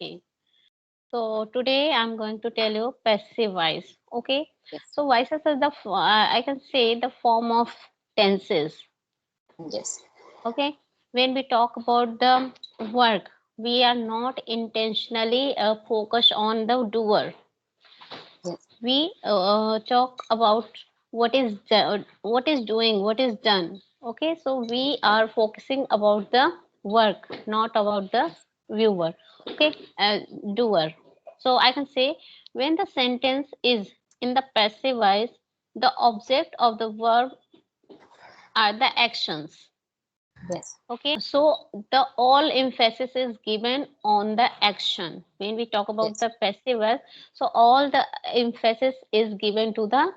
Okay. So today I'm going to tell you passive voice. Okay. Yes. So voices are I can say the form of tenses. Yes. Okay. When we talk about the work, we are not intentionally focused on the doer. Yes. We talk about what is doing, what is done. Okay. So we are focusing about the work, not about the viewer. Okay. Doer. So I can say when the sentence is in the passive voice, the object of the verb are the actions. Yes. Okay, so the all emphasis is given on the action. When we talk about Yes. the passive voice, so all the emphasis is given to the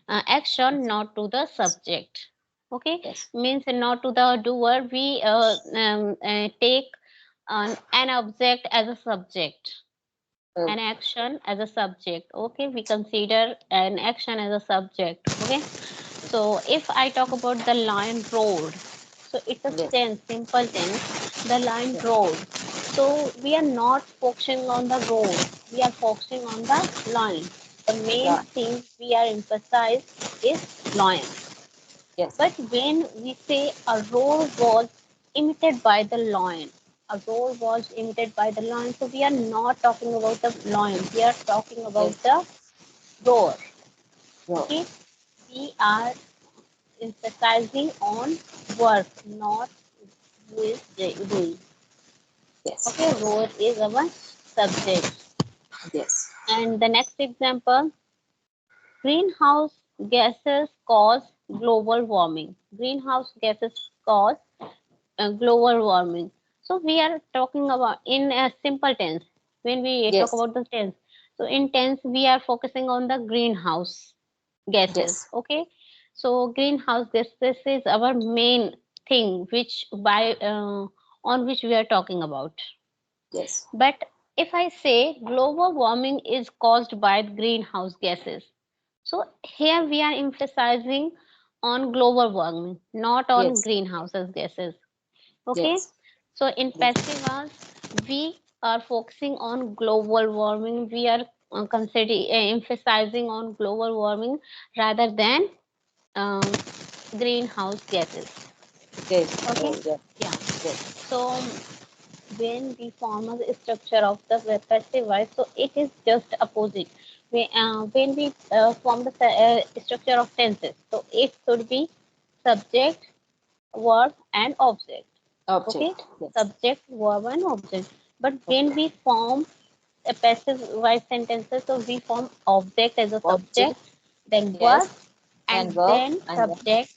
action, not to the subject. Okay, Yes. means not to the doer. We take an object as a subject, Oh. an action as a subject. Okay, we consider an action as a subject. Okay, so if I talk about the lion roared, so it's a Yes. tense, simple tense, the lion Yes. roared. So we are not focusing on the road, we are focusing on the lion. The main Right. thing we are emphasized is lion. Yes. But when we say a roar was imitated by the lion, a roar was imitated by the lion, so we are not talking about the lion, we are talking about Yes. the roar. No. Okay, we are emphasizing on work, not who is doing. Yes. Okay, roar is our subject. Yes. And the next example, greenhouse gases cause global warming. Greenhouse gases cause global warming. So we are talking about in a simple tense. When we talk Yes. about the tense, so in tense we are focusing on the greenhouse gases. Yes. Okay, so greenhouse gases is our main thing, which by on which we are talking about. Yes. But if I say global warming is caused by greenhouse gases, so here we are emphasizing on global warming, not on Yes. greenhouse gases. Okay, Yes. so in Yes. passive voice, we are focusing on global warming. We are considering emphasizing on global warming rather than um, greenhouse gases. Yes. Okay, Oh, yeah. yeah. Yes. So when we form a structure of the passive voice, so it is just opposite. When we form the structure of tenses, so it should be subject, verb, and object. Okay, Object. Yes. subject, verb, and object. But when Okay. we form a passive voice sentences, so we form object as a subject, Object. then verb, Yes. And and verb. then And then subject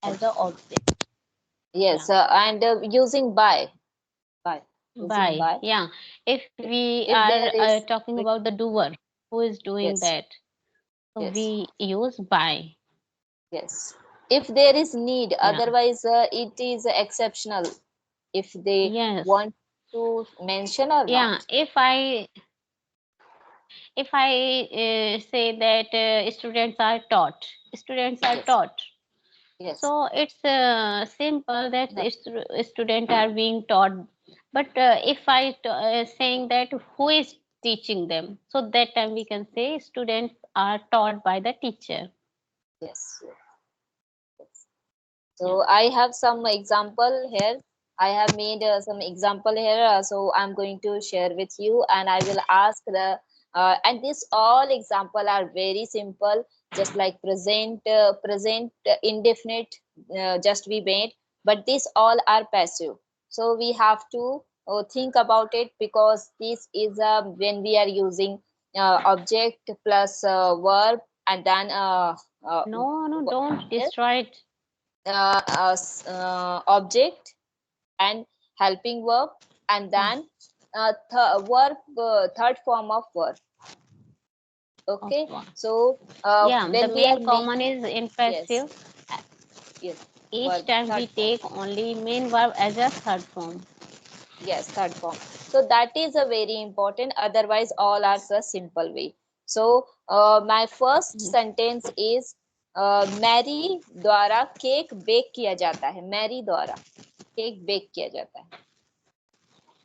as a object. object. Yeah. Yes. And using by. By. Using By, by. yeah. If we If are there is. talking about the doer who is doing Yes. that, so Yes. we use by. Yes. If there is need, Yeah. otherwise it is exceptional. If they Yes. want to mention or Yeah. not. If I say that students are Yes. taught. Yes. So it's simple that No. students are being taught. But if saying that who is teaching them, so that time we can say students are taught by the teacher. Yes. Yes. Yeah. So I have some example here. I have made some example here. So I'm going to share with you, and I will ask the. And this all example are very simple, just like present indefinite, just we made. But these all are passive. So we have to think about it, because this is when we are using object plus verb, and then uh, No, no, don't yes, destroy it. object and helping verb, and Oh, then verb, third form of verb. of Okay, course. so Yeah, the when we are main common making, is in yes, passive. Uh, yes, Each verb time third we form, take only main verb as a third form. yes, third form. So that is a very important, otherwise all are a simple way. So my first Mhm. sentence is Mary द्वारा cake bake किया जाता है, Mary द्वारा cake bake किया जाता है.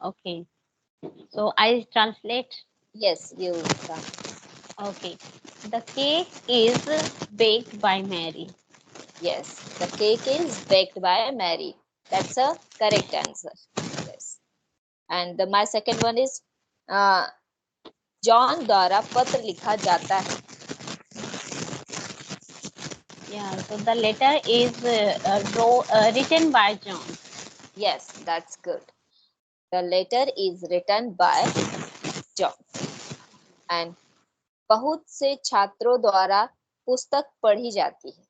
Okay. So I translate. Yes, you can. Okay. The cake is baked by Mary. Yes, the cake is baked by Mary. That's a correct answer. Yes. And my second one is uh, John द्वारा पत्र लिखा जाता है. Yeah. So the letter is written by John. Yes, that's good. The letter is written by John. And बहुत से छात्रों द्वारा पुस्तक पढ़ी जाती है.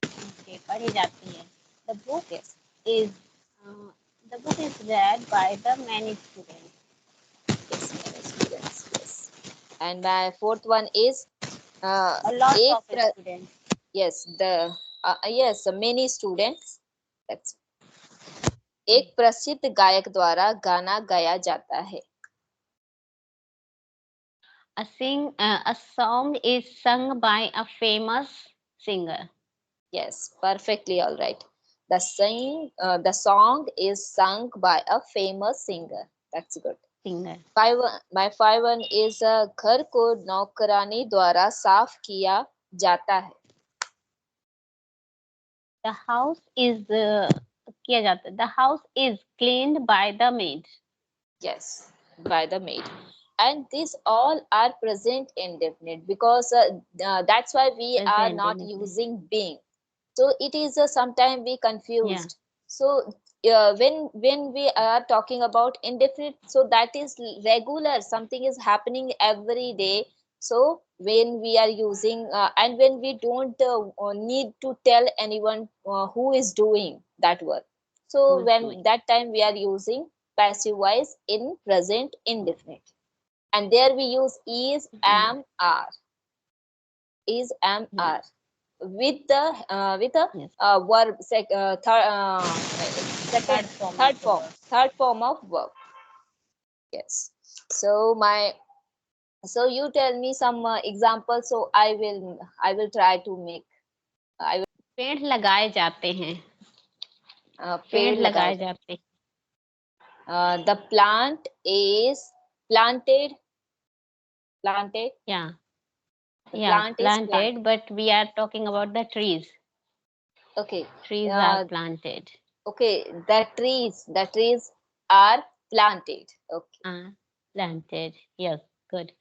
Okay. पढ़ी जाती है. The book Yes. is uh, the book is read by the many students. Yes, many students. Yes. And my fourth one is A lot एक of students. yes, the yes, many students. That's एक प्रसिद्ध गायक द्वारा गाना गाया जाता है. A song is sung by a famous singer. Yes, perfectly all right. The song is sung by a famous singer. That's good. Singer. My five one is घर को नौकरानी द्वारा साफ किया जाता है. The house is किया जाता है. The house is cleaned by the maid. Yes, by the maid. And these all are present indefinite because that's why we are Present not indefinite. using being. So it is sometimes we confused. So when we are talking about indefinite, so that is regular. Something is happening every day. So when we are using and when we don't need to tell anyone who is doing that work. So Who is when doing? that time we are using passive voice in present indefinite, and there we use is, am, are. Is, am, Yeah. are with a Yes. verb Third second form of the word. third form of verb. Yes. So so you tell me some examples, so I will try to make. I will पेड़ लगाए जाते हैं. पेड़ पेड़ लगाए लगाए जाते. जाते हैं. The plant is planted. Planted. Yeah. The Yeah. plant is planted. Planted, but we are talking about the trees. Okay. Trees are Uh, planted. okay. The trees are planted. Okay. Planted. Yes. Good.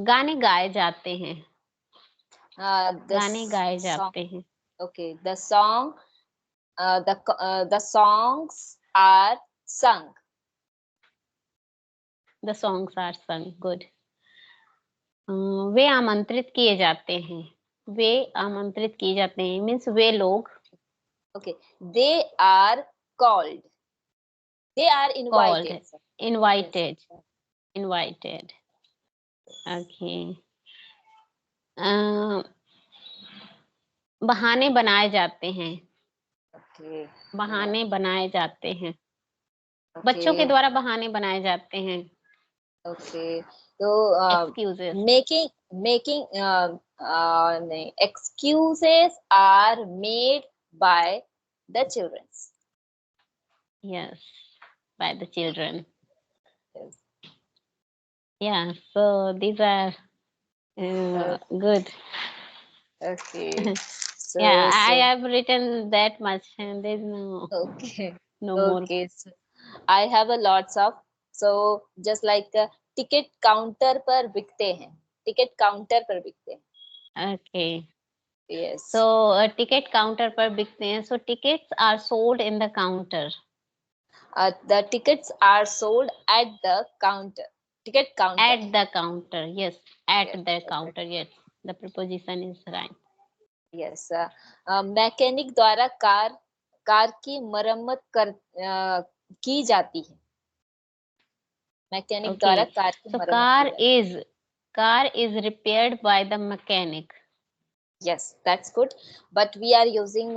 गाने गाए जाते हैं. The गाने गाए song. जाते हैं. Okay. The songs are sung. The songs are sung. Good. वे आमंत्रित किए जाते हैं. वे आमंत्रित किए जाते हैं मीन्स वे लोग. Okay. They are called. They are Called. invited. Invited. Yes. Invited. Okay. बहाने बनाए जाते हैं. Okay. बहाने बनाए जाते हैं. Okay. बच्चों के द्वारा बहाने बनाए जाते हैं. Okay. So Excuses. making excuses are made by the children. Yes. By the children. Yes. Yeah. So these are good. Okay. So Yeah, I have written that much, and there's okay. no more. Okay. So I have a lots of, so just like ticket counter पर बिकते हैं. Ticket counter पर बिकते हैं. Okay. Yes. So ticket counter पर बिकते हैं. So tickets are sold in the counter. The tickets are sold at the counter. Ticket counter. At the counter. Yes. At Yes, the okay. counter. Yes. The preposition is right. Yes. Mechanic द्वारा car की मरम्मत की जाती है. Mechanic द्वारा Okay. Car की So मरम्मत की जाती है. car is repaired by the mechanic. Yes, that's good. But we are using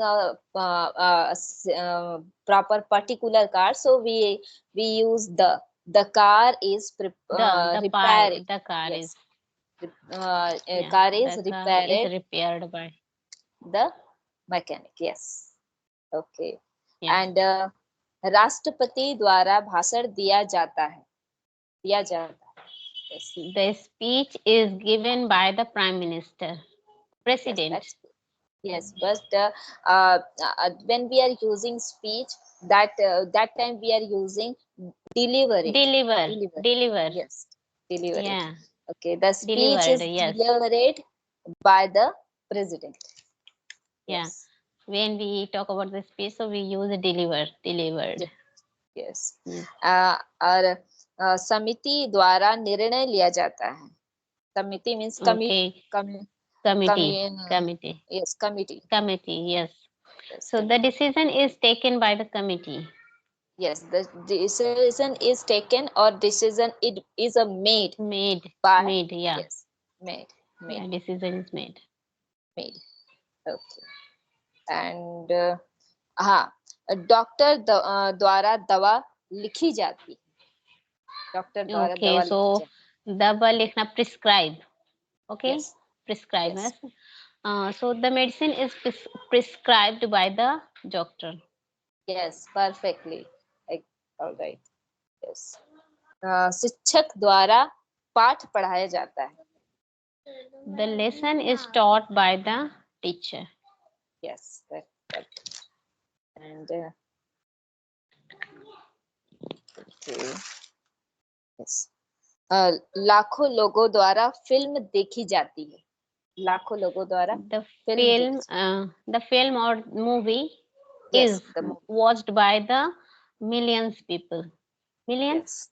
proper particular car, so we use the car is repaired. The car Yes, is car car is repaired repaired by the mechanic. Yes. Okay. yeah. And राष्ट्रपति द्वारा भाषण दिया जाता है. Yes. The speech is given by the Prime Minister, President. Yes, but when we are using speech, that time we are using deliver. Yes, deliver yeah. it. Okay, the speech Delivered, is yes. delivered by the president. Yeah. Yes. When we talk about the speech, so we use delivered. Yes. Yes. और समिति द्वारा निर्णय लिया जाता है. Committee means Okay. Committee. Yes, committee. Yes. So the decision is taken by the committee. Yes, the decision is taken, or decision it is made. Made, yeah. Yes, made. Yeah, decision is made. Okay. And हाँ, doctor द्वारा दवा लिखी जाती है. Doctor द्वारा दवा लिखी जाती है. दवा लिखना prescribe. Okay. Yes. Prescribe. Yes. So the medicine is prescribed by the doctor. Yes, perfectly. All right. Yes. शिक्षक द्वारा पाठ पढ़ाया जाता है. The lesson is taught by the teacher. Yes, and okay. Yes. लाखों लोगों द्वारा फिल्म देखी जाती है. लाखों लोगों द्वारा the film or movie is watched by the millions people. Millions?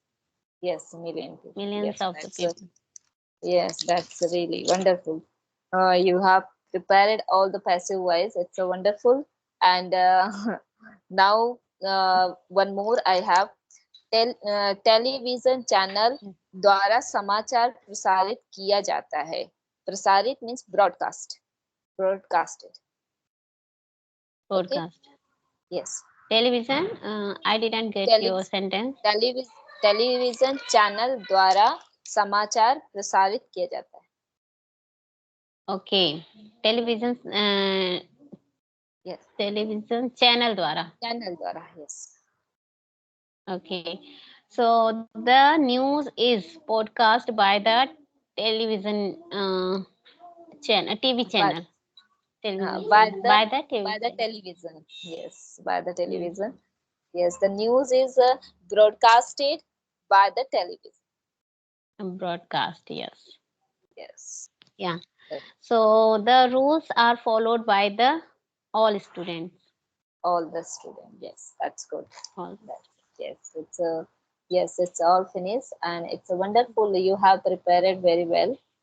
Yes, millions of the people. Yes, that's really wonderful. You have prepared all the passive voice. It's a wonderful. And now one more I have. Television channel द्वारा समाचार प्रसारित किया जाता है. प्रसारित means broadcast. Broadcasted. Yes. Television. I didn't get your sentence. Television channel द्वारा समाचार प्रसारित किया जाता है. Okay. Television. Yes. Television channel द्वारा. Yes. Okay. So the news is podcast by the television channel, TV channel. By the television. Yes, by the television. Yes, the news is broadcasted by the television. Broadcast, yes. Yes. Yeah. So the rules are followed by the all students. All the students. Yes, that's good. All. Yes, it's all finished, and it's a wonderful. You have prepared very well.